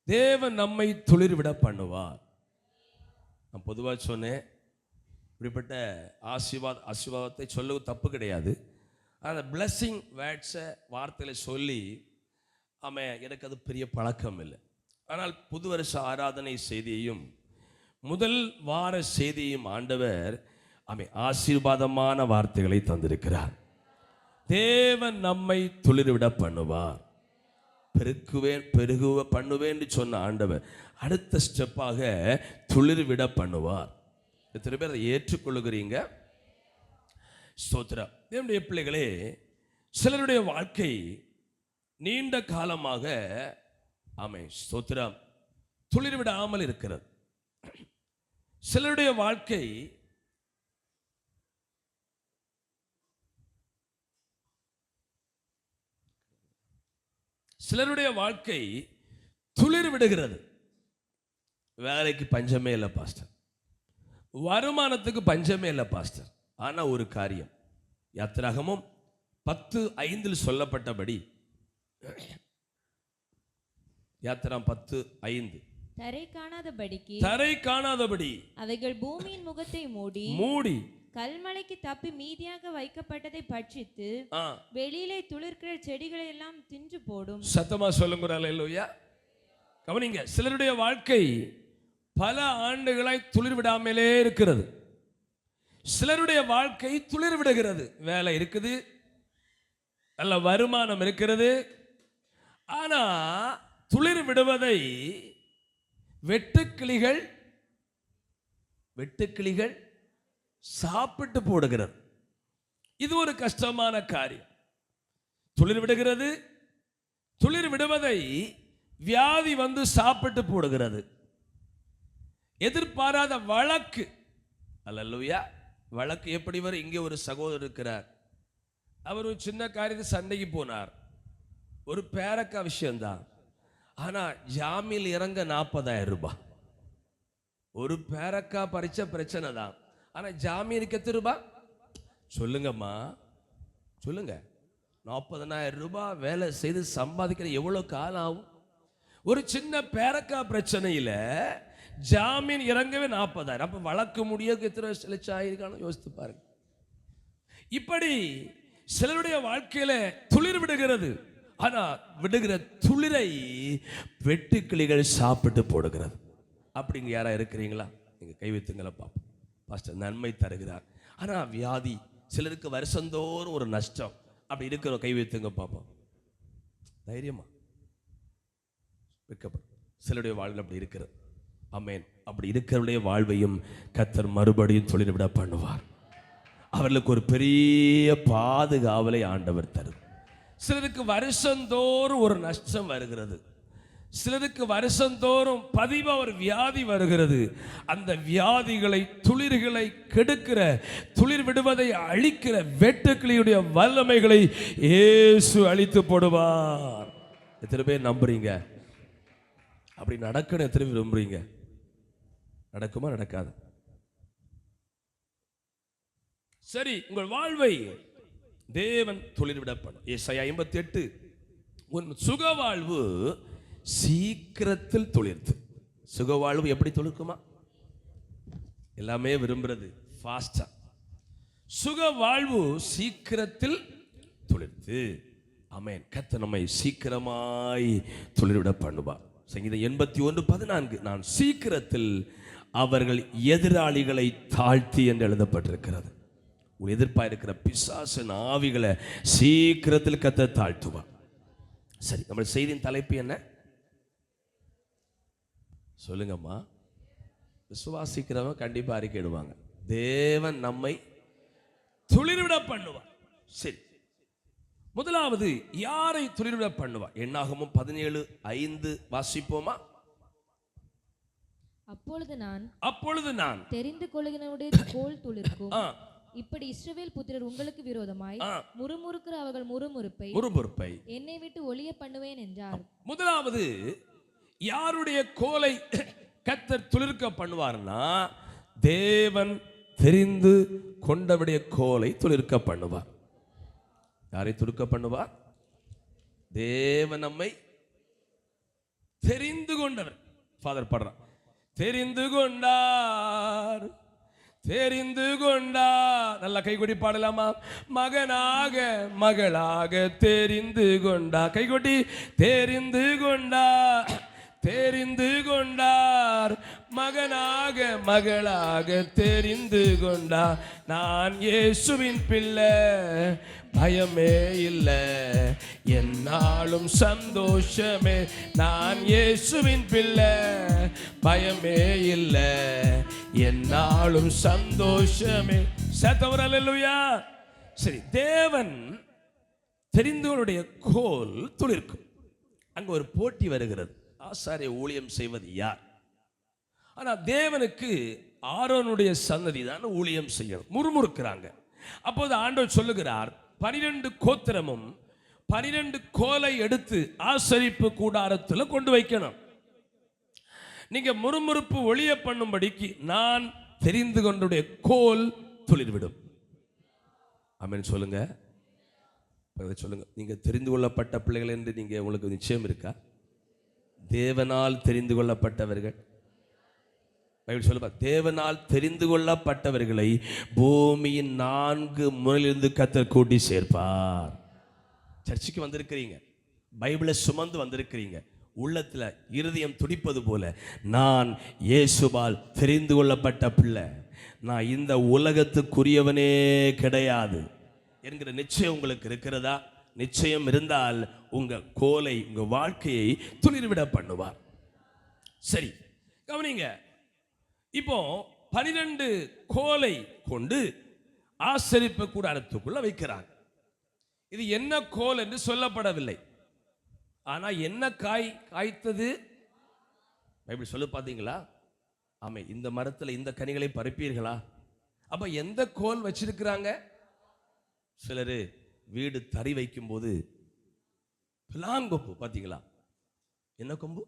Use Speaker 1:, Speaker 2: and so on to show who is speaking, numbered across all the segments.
Speaker 1: தேவன் நம்மை துளிர்விட பண்ணுவார். நான் பொதுவாக சொன்னேன், இப்படிப்பட்ட ஆசீர்வாதத்தை சொல்ல தப்பு கிடையாது. அந்த பிளஸ்ஸிங் வேர்ட்ஸை வார்த்தையில சொல்லி எனக்கு அது பெரிய பழக்கம் இல்லை. ஆனால் புது வருஷ ஆராதனை செய்தியையும் முதல் வார செய்தியையும் ஆண்டவர் ஆசீர்வாதமான வார்த்தைகளை தந்திருக்கிறார். தேவன் நம்மை துளிர்விட பண்ணுவார், பெருகுவ பண்ணுவேன் சொன்ன ஆண்டவர் அடுத்த ஸ்டெப்பாக துளிர்விட பண்ணுவார். எத்தனை பேர் அதை ஏற்றுக்கொள்ளுகிறீங்க? ஸ்தோத்திரம். என்னுடைய பிள்ளைகளே, சிலருடைய வாழ்க்கை நீண்ட காலமாக ஸ்தோத்திரம் துளிர்விடாமல் இருக்கிறது. சிலருடைய வாழ்க்கை துளிர் விடுகிறது. வேலைக்கு பஞ்சமே இல்லை பாஸ்டர், வருமானத்துக்கு பஞ்சமே இல்லை பாஸ்டர். ஆனா ஒரு காரியம், யாத்திராகமம் 10:5 சொல்லப்பட்டபடி, யாத்திராம் 10:5, தரை காணாதபடி
Speaker 2: அவைகள் பூமியின் முகத்தை மூடி கல்மலைக்கு தப்பி மீதியாக வைக்கப்பட்டதை பட்சித்து வெளியிலே துளிர்க்கிற செடிகளை எல்லாம் தின்று போடும்.
Speaker 1: சத்தமா சொல்லுங்க அல்லேலூயா. கவனிங்க, சிலருடைய வாழ்க்கை பல ஆண்டுகளாய் துளிர் விடாமலே இருக்கிறது. சிலருடைய வாழ்க்கை துளிர் விடுகிறது. வேலை இருக்குது, நல்ல வருமானம் இருக்கிறது. ஆனா துளிர் விடுவதை வெட்டுக்கிளிகள் சாப்பிட்டு போடுகிறது. இது ஒரு கஷ்டமான காரியம். துளிர் விடுகிறது, துளிர் விடுவதை வியாதி வந்து சாப்பிட்டு போடுகிறது. எதிர்பாராத வழக்கு, அல்லேலூயா. வழக்கு எப்படி வரும்? இங்கே ஒரு சகோதரர் இருக்கிறார், அவர் ஒரு சின்ன காரியத்தை சண்டைக்கு போனார். ஒரு பேரக்கா விஷயம்தான், ஆனா ஜாமீன் இறங்க 40,000 ரூபாய். ஒரு பேரக்கா பறிச்ச பிரச்சனை தான், ஆனா ஜாமீனுக்கு எத்தனை ரூபாய் சொல்லுங்கம்மா, சொல்லுங்க. 40,000 ரூபாய் வேலை செய்து சம்பாதிக்கிற எவ்வளவு காலம் ஆகும்? ஒரு சின்ன பேரக்கா பிரச்சனையில ஜாமீன் இறங்கவே 40,000. அப்ப வழக்கு முடிய எத்தனை லட்சம் ஆயிருக்கானோ யோசித்து பாருங்க. இப்படி சிலருடைய வாழ்க்கையில துளிர் விடுகிறது. ஆனா விடுகிற துளிரை வெட்டுக்கிளிகள் சாப்பிட்டு போடுகிறது. அப்படிங்க யாரா இருக்கிறீங்களா? நீங்க கை வைத்துங்களா பாப்போம். பாஸ்டர் நன்மை தருகிறார், ஆனா வியாதி, சிலருக்கு வருஷந்தோறும் ஒரு நஷ்டம். அப்படி இருக்கிற கை வைத்துங்க பாப்போம். தைரியமா வைக்கப்படும். சிலருடைய வாழ்வில் அப்படி இருக்கிறது. ஆமென். அப்படி இருக்கிறவருடைய வாழ்வையும் கர்த்தர் மறுபடியும் துளிர்விட பண்ணுவார். அவர்களுக்கு ஒரு பெரிய பாதுகாவலை ஆண்டவர் தரும். சிலருக்கு வருஷந்தோறும் ஒரு நஷ்டம் வருகிறது, சிலருக்கு வருஷந்தோறும் பதிவா ஒரு வியாதி வருகிறது. அந்த வியாதிகளை, துளிர்களை கெடுக்கிற, துளிர் விடுவதை அழிக்கிற வெட்டுக்கிளியுடைய வல்லமைகளை இயேசு அழித்து போடுவார். எத்தனை பேர் நம்புறீங்க? அப்படி நடக்கணும் எத்தனை பேர் விரும்புறீங்க? நடக்குமா நடக்காது? சரி, உங்கள் வாழ்வை தேவன் துளிர்விட பண்ணும். ஏசாயா 58, உன் சுகவாழ்வு சீக்கிரத்தில் துளிர்த்து. சுகவாழ்வு எப்படி துளிர்க்குமா? எல்லாமே விரும்புறது ஃபாஸ்டா. சுகவாழ்வு சீக்கிரத்தில் துளிர்த்து. ஆமென். கர்த்தர் நம்மை சீக்கிரமாய் துளிர்விட பண்ணுவார். சங்கீதம் 81:14, நான் சீக்கிரத்தில் அவர்கள் எதிராளிகளை தாழ்த்தி என்று எழுதப்பட்டிருக்கிறது. எதிர்ப்பாயிருக்கிற பிசாசின் ஆவிகளை சீக்கிரத்தில் கர்த்தர் தாழ்த்துவார். சரி, நம்ம செய்தியின் தலைப்பு என்ன சொல்லுங்கம்மா? விசுவாசிக்கிறவங்க கண்டிப்பா அறிக்கையிடுவாங்க, தேவன் நம்மை துளிர்விட பண்ணுவார். சரி, முதலாவது யாரை துளிர்விட பண்ணுவார்? என்னாகமம் 17:5 வாசிப்போமா? அப்பொழுது நான்
Speaker 2: தெரிந்து கொள்ளுகிறவனுடைய கோல் துளிர்க்கும். இப்படி இஸ்ரவேல் புத்திரர் உங்களுக்கு விரோதமாய் முறுமுறுக்கிற அவர்கள் முறுமுறுப்பை என்னை விட்டு ஒளிய பண்ணுவேன் என்றார்.
Speaker 1: முதலாவது யாருடைய கோலை கர்த்தர் துளிர்க்க பண்ணுவார்னா, தேவன் தெரிந்து கொண்டவருடைய கோலை துளிர்க்க பண்ணுவார். யாரை துளிர்க்க பண்ணுவார்? தேவன் நம்மை தெரிந்து கொண்டவர். ஃபாதர் பாடுறான், தெரிந்து கொண்டார், தெரிந்து கொண்டார். நல்லா கைகொடி பாடலாமா? மகனாக மகளாக தெரிந்து கொண்டார். கைகொட்டி, தெரிந்து கொண்டார், தெரிந்து கொண்டார், மகனாக மகளாக தெரிந்து கொண்டார். நான் இயேசுவின் பிள்ளை, பயமே இல்லை, என்னாலும் சந்தோஷமே. நான் இயேசுவின் பிள்ளை, பயமே இல்லை, என்னாலும் சந்தோஷமே. சத்தவர் அல்லேலூயா. சரி, தேவன் தெரிந்தவருடைய கோல் துளிர்க்கும். அங்க ஒரு போட்டி வருகிறது. ஆசாரிய ஊழியம் செய்வது யார்? ஆனா தேவனுக்கு ஆரோனுடைய சன்னதி தான் ஊழியம் செய்யணும். முறுமுறுக்கிறாங்க. அப்போது ஆண்டவர் சொல்லுகிறார், 12 கோத்திரமும் 12 கோலை எடுத்து ஆசரிப்பு கூடாரத்தில் கொண்டு வைக்கணும். நீங்க முறுமுறுப்பு ஒளிய பண்ணும்படிக்கு நான் தெரிந்து கொண்டுடைய கோல் துளிர்விடும். ஆமென் சொல்லுங்க. சொல்லுங்க, நீங்க தெரிந்து கொள்ளப்பட்ட பிள்ளைகள் என்று நீங்க உங்களுக்கு நிச்சயம் இருக்கா? தேவனால் தெரிந்து கொள்ளப்பட்டவர்கள். பைபிள் சொல்லுப்பா, தேவனால் தெரிந்து கொள்ளப்பட்டவர்களை பூமியின் 4 மூலையிலிருந்து கர்த்தர் கூட்டி சேர்ப்பார். சர்ச்சுக்கு வந்திருக்கிறீங்க, பைபிளை சுமந்து வந்திருக்கிறீங்க, உள்ளத்துல இருதயம் துடிப்பது போல, நான் இயேசுவால் தெரிந்து கொள்ளப்பட்ட பிள்ளை, நான் இந்த உலகத்துக்குரியவனே கிடையாது என்கிற நிச்சயம் உங்களுக்கு இருக்கிறதா? நிச்சயம் இருந்தால் உங்க கோலை, உங்க வாழ்க்கையை துளிர்விட பண்ணுவார். சரி, கவனிங்க. இப்போ 12 கோலை கொண்டு ஆசரிப்பு கூடாரத்துக்குள்ள வைக்கிறாங்க. இது என்ன கோல் என்று சொல்லப்படவில்லை. ஆனா என்ன காய்த்தது பைபிள் சொல்லு பாத்தீங்களா? ஆமே, இந்த மரத்துல இந்த கனிகளை பறிப்பீர்களா? அப்ப எந்த கோல் வச்சிருக்கிறாங்க? சிலரு வீடு தறி வைக்கும் போது பிலாங்கொம்பு பாத்தீங்களா? என்ன கொம்பு?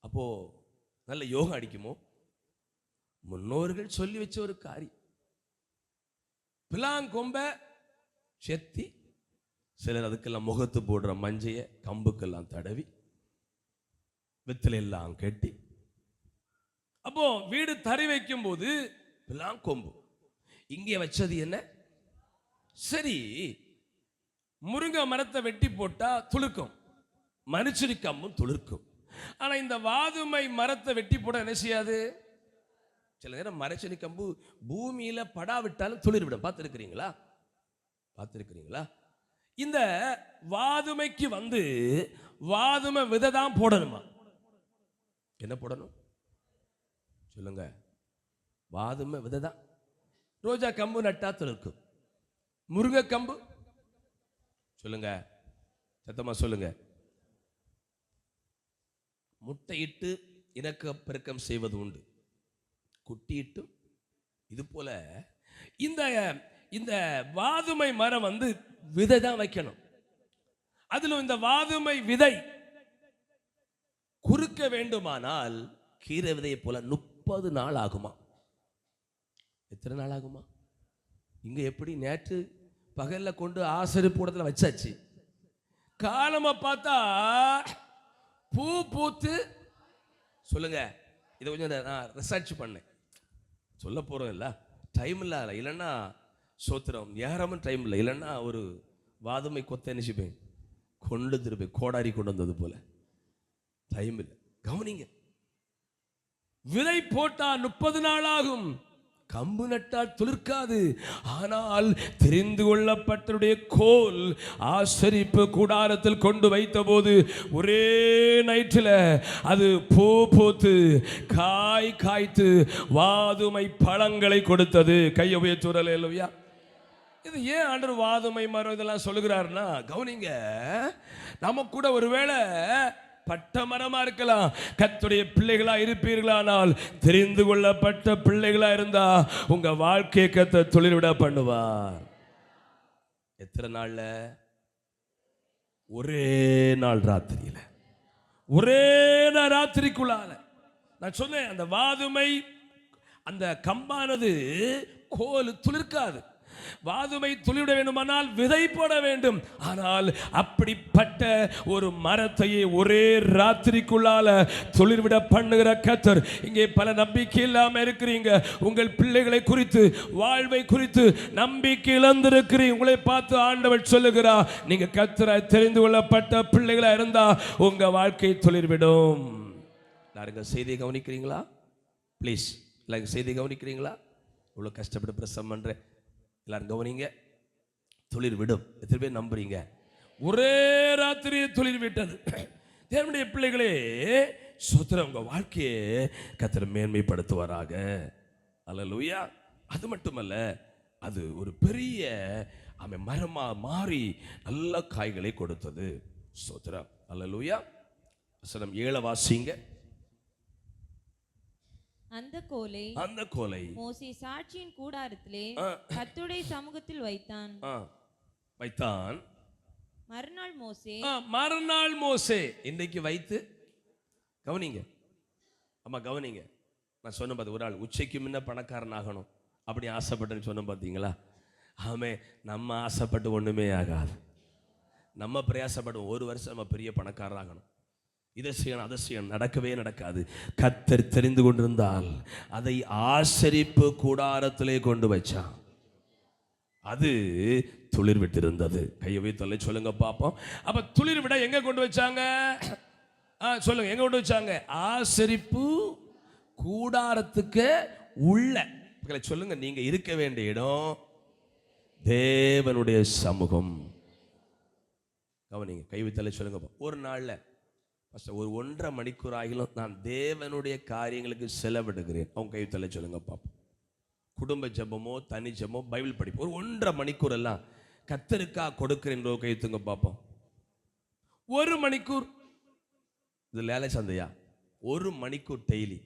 Speaker 1: அப்போ நல்ல யோகம் அடிக்குமோ? முன்னோர்கள் சொல்லி வச்ச ஒரு காரியம். பிலாங்கொம்ப செத்தி, சிலர் அதுக்கெல்லாம் முகத்து போடுற மஞ்சைய கம்புக்கெல்லாம் தடவி வெத்தலை எல்லாம் கட்டி, அப்போ வீடு தறி வைக்கும் போது பிலாங்கொம்பு இங்கே வச்சது என்ன? சரி, முருங்கை மரத்தை வெட்டி போட்டா துளுக்கும், மனுச்சரி கம்பும் துளிர்க்கும். ஆனா இந்த வாதுமை மரத்தை வெட்டி போட என்ன செய்யாது? சில நேரம் மரச்செடி கம்பு பூமியில படாவிட்டாலும் துளிர்விடும். பார்த்திருக்கிறீங்களா? பார்த்திருக்கிறீங்களா? இந்த வாதுமைக்கு வந்து வாதுமை விதை தான் போடணுமா? என்ன போடணும் சொல்லுங்க? வாதுமை விதை தான். ரோஜா கம்பு நட்டா துளிர்க்கும். முருங்கை கம்பு சொல்லுங்க, சத்தமா சொல்லுங்க. முட்டையிட்டு இனக்க பெருக்கம் செய்வது உண்டு, குட்டியிட்டும். இது போல இந்த வாதுமை மரம் வந்து விதை தான் வைக்கணும். அதிலும் இந்த வாதுமை விதை குறுக்க வேண்டுமானால் கீரை விதையை போல 30 நாள் ஆகுமா? எத்தனை நாள் ஆகுமா? இங்க எப்படி நேற்று பகல்ல கொண்டு ஆசரிப்பு கூடத்துல வச்சாச்சு, காலமா பார்த்தா பூ பூத்து. சொல்லுங்க, இதை கொஞ்சம் நான் ரிசர்ச் பண்ணேன், சொல்ல போறோம். இல்ல டைம் இல்லை, இல்லைன்னா சோத்திரம் ஏறாம டைம் இல்லை, இல்லைன்னா ஒரு வாதுமை கொத்த நினைச்சுப்பேன், கொண்டு திருப்பேன், கோடாரி கொண்டு வந்தது போல. டைம் இல்லை. கவனிங்க, விதை போட்டா 30 நாள் ஆகும், கம்பு நட்டால் துளிர்க்காது. ஆனால் தெரிந்து கொள்ளப்பட்டவருடைய கோல் ஆசரிப்பு கூடாரத்தில் கொண்டு வைத்த போது ஒரே நைட்டில் அது பூ பூத்து காய்த்து வாதுமை பழங்களை கொடுத்தது. கையை உயர்த்துறல் இல்லையா? இது ஏன் ஆண்டவர் வாதுமை மரம் இதெல்லாம் சொல்லுகிறாருன்னா, கவனிங்க, நம்ம கூட ஒருவேளை பட்ட மரமா இருக்கலாம், கர்த்தருடைய பிள்ளைகளா இருப்பீர்களானால், தெரிந்து கொள்ளப்பட்ட பிள்ளைகளா இருந்தா உங்க வாழ்க்கையை கர்த்தர் துளிர்விட பண்ணுவார். எத்தனை நாள்ல? ஒரே நாள் ராத்திரியில, ஒரே நாள் ராத்திரிக்குள்ளால. நான் சொன்னேன், அந்த வாதுமை அந்த கம்பானது கோல் துளிர்க்காது. வாதுமை துளிவிட வேண்டுமானால் விதை போட வேண்டும். ஆனால் அப்படிப்பட்ட ஒரு மரத்தையே ஒரே ராத்திரிக்குள்ளால துளிர்விட பண்ணுகிற கர்த்தர். இங்கே பல நம்பிக்கை இல்லாம இருக்கிறீங்க. உங்கள் பிள்ளைகளை குறித்து, வாழ்வை குறித்து நம்பிக்கை இழந்திருக்கிறீங்க. உங்களை பார்த்து ஆண்டவர் சொல்லுகிறார், நீங்க கர்த்தராய் தெரிந்து கொள்ளப்பட்ட பிள்ளைகளா இருந்தா உங்க வாழ்க்கை துளிர்விடும். எல்லாருங்க செய்தியை கவனிக்கிறீங்களா? ப்ளீஸ் எல்லாரும் செய்தியை கவனிக்கிறீங்களா? இவ்வளோ கஷ்டப்பட்டு பிரசவம் பண்றேன், எல்லாரும் கவனிங்க. துளிர் விடும். எத்தனை பேர் நம்புறீங்க? ஒரே ராத்திரியே துளிர் விட்டது. தேவனுடைய பிள்ளைகளே, சோத்திரம், உங்க வாழ்க்கையை கர்த்தர் மேன்மைப்படுத்துவாராக. அல்லேலூயா. அது மட்டுமல்ல, அது ஒரு பெரிய மரமா மாறி நல்ல காய்களை கொடுத்தது. சோத்திரம். அல்லேலூயா. வசனம் 7 வாசிங்க.
Speaker 3: அந்த கோலை மோசே சாட்சியின் கூடாரத்திலே கர்த்தருடைய சமூகத்தில் வைத்தான்.
Speaker 1: மறுநாள் மோசே இன்னைக்கு வைத்து கவனிங்க. அம்மா கவனிங்க. நான் சொன்ன பார்த்து, ஒரு ஆள் உச்சைக்கு முன்ன பணக்காரன் ஆகணும் அப்படி ஆசைப்பட்டேன்னு சொன்ன பார்த்தீங்களா? ஆமே, நம்ம ஆசைப்பட்டு ஒண்ணுமே ஆகாது. நம்ம பிரயாசப்படும் ஒரு வருஷம் நம்ம பெரிய பணக்காரர் ஆகணும், இதை செய்யணும் அதை செய்யணும், நடக்கவே நடக்காது. கர்த்தர் தெரிந்து கொண்டிருந்தால் அதை ஆசரிப்பு கூடாரத்திலே கொண்டு வச்சான். அது துளிர் விட்டிருந்தது. கையை வைத்து சொல்லுங்க பாப்போம். அப்ப துளிர் விட எங்க கொண்டு வச்சாங்க? சொல்லுங்க, எங்க கொண்டு வச்சாங்க? ஆசரிப்பு கூடாரத்துக்கு உள்ள. சொல்லுங்க, நீங்க இருக்க வேண்டிய இடம் தேவனுடைய சமூகம். கவனிங்க, கை வைத்து சொல்லுங்க. ஒரு நாள்ல ஒரு 1.5 மணிக்கூர் ஆகிலும் நான் தேவனுடைய காரியங்களுக்கு செலவிடுகிறேன். அவங்க கை தள்ள சொல்லுங்க பாப்போம். குடும்ப ஜெபமோ தனி ஜெபமோ பைபிள் படிப்பு ஒரு 1.5 மணிக்கூர் எல்லாம் கர்த்தருக்கா கொடுக்கிறேன். கைத்துங்க பாப்போம். 1 மணிக்கூர் இது லேலை சந்தையா? 1 மணிக்கூர் டெய்லி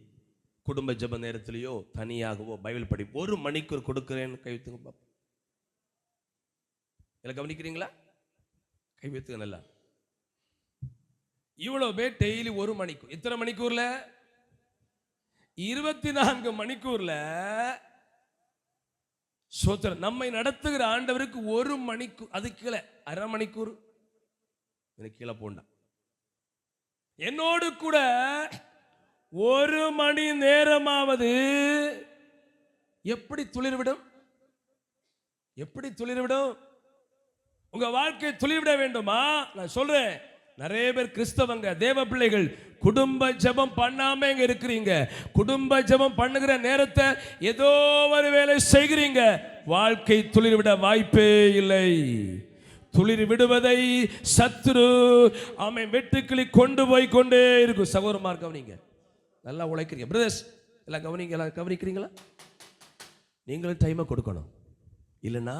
Speaker 1: குடும்ப ஜெப நேரத்திலேயோ தனியாகவோ பைபிள் படிப்பு 1 மணிக்கூர் கொடுக்கிறேன்னு கைத்துங்க பாப்போம். எல்லாம் கவனிக்கிறீங்களா? கை வைத்துங்க நல்லா. இவ்வளவு பேர் டெய்லி 1 மணிக்கூர். இத்தனை மணிக்கூர்ல 24 மணிக்கூர்ல சோத்திரம் நம்மை நடத்துகிற ஆண்டவருக்கு 1 மணிக்கூர், அது கீழே 1/2 மணிக்கூர் கீழே போண்டா. என்னோடு கூட 1 மணி நேரமாவது எப்படி துளிர்விடும்? எப்படி துளிர்விடும்? உங்க வாழ்க்கை துளிர்விட வேண்டுமா? நான் சொல்றேன், நிறைய பேர் கிறிஸ்தவங்க, தேவ பிள்ளைகள் குடும்ப ஜெபம் பண்ணாம இங்க இருக்கிறீங்க. குடும்ப ஜெபம் பண்ணுகிற நேரத்தை ஏதோ ஒரு வேலை செய்கிறீங்க. வாழ்க்கை துளிர்விட வாய்ப்பே இல்லை. துளிர் விடுவதை சத்துரு வெட்டுக்கிளி கொண்டு போய் கொண்டே இருக்கும். சகோதரமார் கவனிங்க, நல்லா உழைக்கிறீங்க. பிரதர்ஸ் எல்லாம் கவனிங்க, எல்லாம் கவனிக்கிறீங்களா? நீங்களும் டைமை கொடுக்கணும், இல்லைன்னா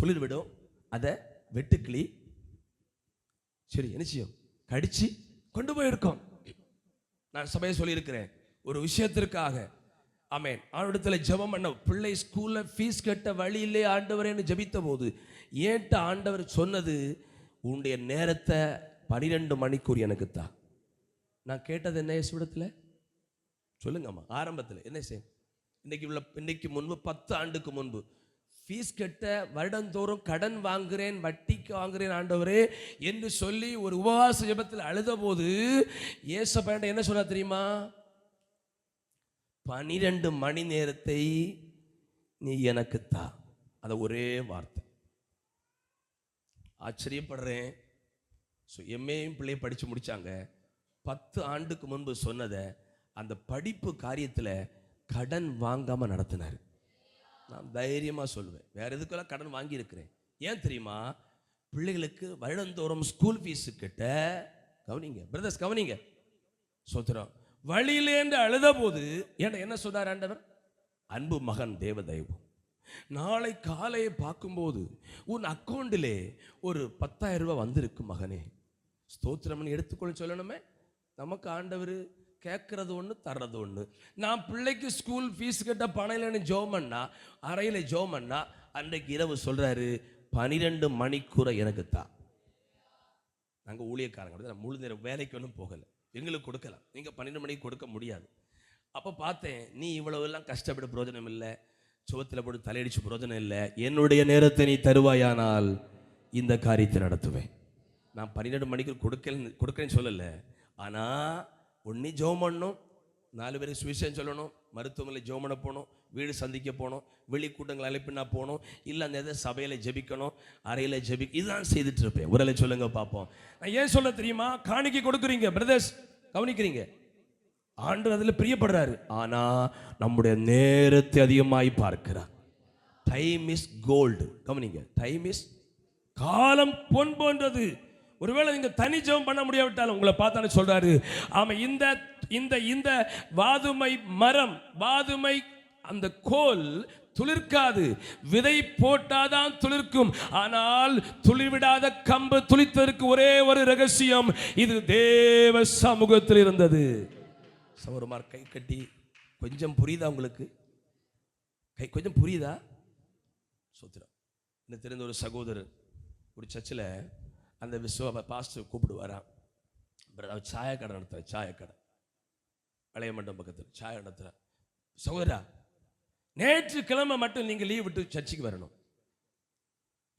Speaker 1: துளிர் விடும். அதை வெட்டுக்கிளி சரி என்ன செய்யும்? கடிச்சு கொண்டு போயிருக்கோம். நான் சபையை சொல்லியிருக்கிறேன், ஒரு விஷயத்திற்காக ஆண்டவரிடத்துல ஜெபம் பண்ண, பிள்ளை ஸ்கூல்ல ஃபீஸ் கட்ட வழியிலே ஆண்டவரேன்னு ஜெபித்த போது ஏன்ட்ட ஆண்டவர் சொன்னது, உன்னுடைய நேரத்தை 12 மணிக்கூர் எனக்கு தான். நான் கேட்டது என்ன இயேசுவிடத்துல? சொல்லுங்கம்மா, ஆரம்பத்தில் என்ன செய்ய? இன்னைக்கு முன்பு 10 ஆண்டுக்கு முன்பு ஃபீஸ் கட்ட வருடந்தோறும் கடன் வாங்குறேன், வட்டிக்கு வாங்குறேன் ஆண்டவரே என்று சொல்லி ஒரு உபவாச ஜெபத்தில் அழுத போது ஏசப்பா என்ன சொன்னா தெரியுமா? 12 மணி நேரத்தை நீ எனக்கு தா. அத ஒரே வார்த்தை. ஆச்சரியப்படுறேன். எம்ஏயும் பிள்ளைய படிச்சு முடிச்சாங்க. 10 ஆண்டுக்கு முன்பு சொன்னதை அந்த படிப்பு காரியத்தில் கடன் வாங்காம நடத்தினார். நான் தைரியமா சொல்லுவேன், வேற எதுக்கெல்லாம் கடன் வாங்கி இருக்கிறேன். ஏன் தெரியுமா? பிள்ளைகளுக்கு வருடந்தோறும் ஸ்கூல் ஃபீஸ் கிட்ட. கவனிங்க பிரதர்ஸ், கவனிங்க. சோத்திரம். வழியிலேந்து அழுத போது என்ன சொன்னார் ஆண்டவர்? அன்பு மகன் தேவதெய்வம், நாளை காலையை பார்க்கும்போது உன் அக்கௌண்டிலே ஒரு 10,000 ரூபாய் வந்திருக்கு மகனே, ஸ்தோத்திரம்னு எடுத்துக்கொள்ள சொல்லணுமே. நமக்கு ஆண்டவர் கேட்கறது ஒன்று, தர்றது ஒன்று. நான் பிள்ளைக்கு ஸ்கூல் ஃபீஸ் கட்ட பணம் இல்லைன்னு ஜோமன்னா, அறையில் ஜோமன்னா, அன்றைக்கு இரவு சொல்றாரு 12 மணிக்கூரை எனக்கு தான். நாங்கள் ஊழியக்காரங்க, முழு நேரம் வேலைக்கு ஒன்றும் போகலை, எங்களுக்கு கொடுக்கலாம், நீங்கள் 12 மணிக்கு கொடுக்க முடியாது. அப்போ பார்த்தேன், நீ இவ்வளவு எல்லாம் கஷ்டப்பட பிரயோஜனம் இல்லை, சுவத்தில் போட்டு தலையடிச்சு புரோஜனம் இல்லை. என்னுடைய நேரத்தை நீ தருவாயானால் இந்த காரியத்தை நடத்துவேன். நான் 12 மணிக்கு கொடுக்கறேன்னு சொல்லலை. ஆனால் ஒன்றி ஜெபம் பண்ணணும், 4 பேருக்கு சுவிசேஷம் சொல்லணும், மருத்துவமனை ஜெபம் பண்ண போகணும், வீடு சந்திக்க போகணும், வெளிக்கூட்டங்கள் அழைப்பினா போகணும், இல்லை அந்த எதை சபையில் ஜெபிக்கணும், அறையில் இதுதான் செய்துட்டு இருப்பேன். உரலை சொல்லுங்க பார்ப்போம். நான் ஏன் சொல்ல தெரியுமா? காணிக்கை கொடுக்குறீங்க பிரதர்ஸ், கவனிக்கிறீங்க, ஆண்டவர் அதில் பிரியப்படுறாரு. ஆனால் நம்முடைய நேரத்தை அதிகமாய் பார்க்கிறார். Time is gold. கவனிங்க, டைம் இஸ், காலம் பொன் போன்றது. ஒருவேளை நீங்க தனி ஜெபம் பண்ண முடியாவிட்டாலும் உங்களை பார்த்தானே சொல்றாரு, ஆமா இந்த இந்த இந்த வாதுமை மரம், வாதுமை அந்த கோல் துளிர்க்காது, விதை போட்டாதான் துளிர்க்கும். ஆனால் துளிர்விடாத கம்பு துளித்ததற்கு ஒரே ஒரு ரகசியம், இது தேவ சமூகத்தில் இருந்தது. சௌரமார் கை கட்டி, கொஞ்சம் புரியுதா உங்களுக்கு? கொஞ்சம் புரியுதா? சோத்திரம். எனக்கு தெரிந்த ஒரு சகோதரர் ஒரு சர்ச்சில் அந்த பாஸ்டர் கூப்பிடுவாராம். அவர் சாயக்கடை நடத்துற, சாயக்கடை பழைய மண்டம் பக்கத்தில் சாய நடத்துற. சகோதரா, நேற்று கிழமை மட்டும் நீங்க லீவ் விட்டு சர்ச்சுக்கு வரணும்.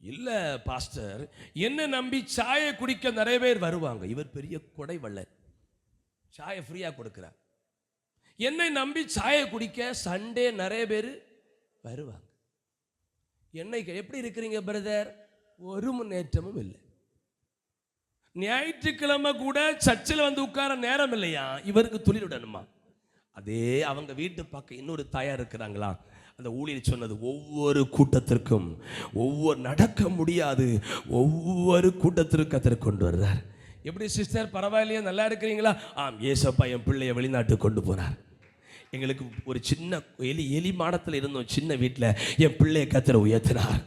Speaker 1: இல்ல பாஸ்டர், என்ன நம்பி சாயை குடிக்க நிறைய பேர் வருவாங்க. இவர் பெரிய கொடை வள்ளல், சாயை ஃப்ரீயா கொடுக்கிறார். என்னை நம்பி சாயை குடிக்க சண்டே நிறைய பேர் வருவாங்க. என்னைக்கு எப்படி இருக்கிறீங்க பிரதர்? ஒரு முன்னேற்றமும் இல்லை. ஞாயிற்றுக்கிழமை கூட சர்ச்சில் வந்து உட்கார நேரம் இல்லையா? இவருக்கு துளிர்விடணுமா? அதே அவங்க வீட்டு பக்கம் இன்னொரு தாயார் இருக்கிறாங்களா, அந்த ஊழியர் சொன்னது, ஒவ்வொரு கூட்டத்திற்கும் நடக்க முடியாது, ஒவ்வொரு கூட்டத்திற்கும் கத்தர் கொண்டு வர்றார். எப்படி சிஸ்டர், பரவாயில்லையா, நல்லா இருக்கிறீங்களா? ஆம், ஏசப்பா என் பிள்ளைய வெளிநாட்டுக்கு கொண்டு போனார். எங்களுக்கு ஒரு சின்ன எலி மாடத்தில் இருந்தோம், சின்ன வீட்டில் என் பிள்ளைய கத்தர் உயர்த்தினார்.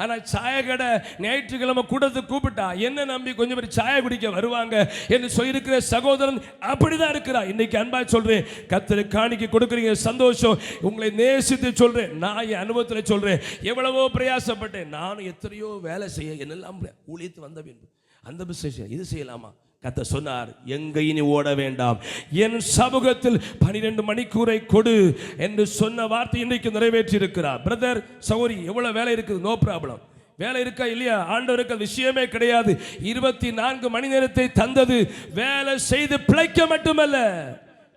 Speaker 1: ஆனால் சாயக்கடை ஞாயிற்றுக்கிழமை கூட்டத்துக்கு கூப்பிட்டா என்ன நம்பி கொஞ்சம் பேர் சாய குடிக்க வருவாங்க என்று சொல்லியிருக்கிற சகோதரன் அப்படிதான் இருக்கிறா. இன்னைக்கு அன்பா சொல்றேன், கர்த்தரை காணிக்கை கொடுக்குறீங்க, சந்தோஷம். உங்களை நேசித்து சொல்றேன், நான் என் அனுபவத்தில் சொல்றேன். எவ்வளவோ பிரயாசப்பட்டேன், நானும் எத்தனையோ வேலை செய்ய, என்னெல்லாம் ஊழியத்து வந்த வேண்டும், அந்த பிசினஸ் இது செய்யலாமா? கர்த்தர் சொன்னார், எங்க இனி ஓட வேண்டாம், என் சமூகத்தில் 12 மணிக்கூரை கொடு என்று சொன்ன வார்த்தை இன்றைக்கு நிறைவேற்றி இருக்கிறார். பிரதர், சகோதரி, எவ்வளவு வேலை இருக்குது? No problem. வேலை இருக்கா இல்லையா? ஆண்டவருக்கு விஷயமே கிடையாது. 24 மணி நேரத்தை தந்தது வேலை செய்து பிழைக்க மட்டுமல்ல,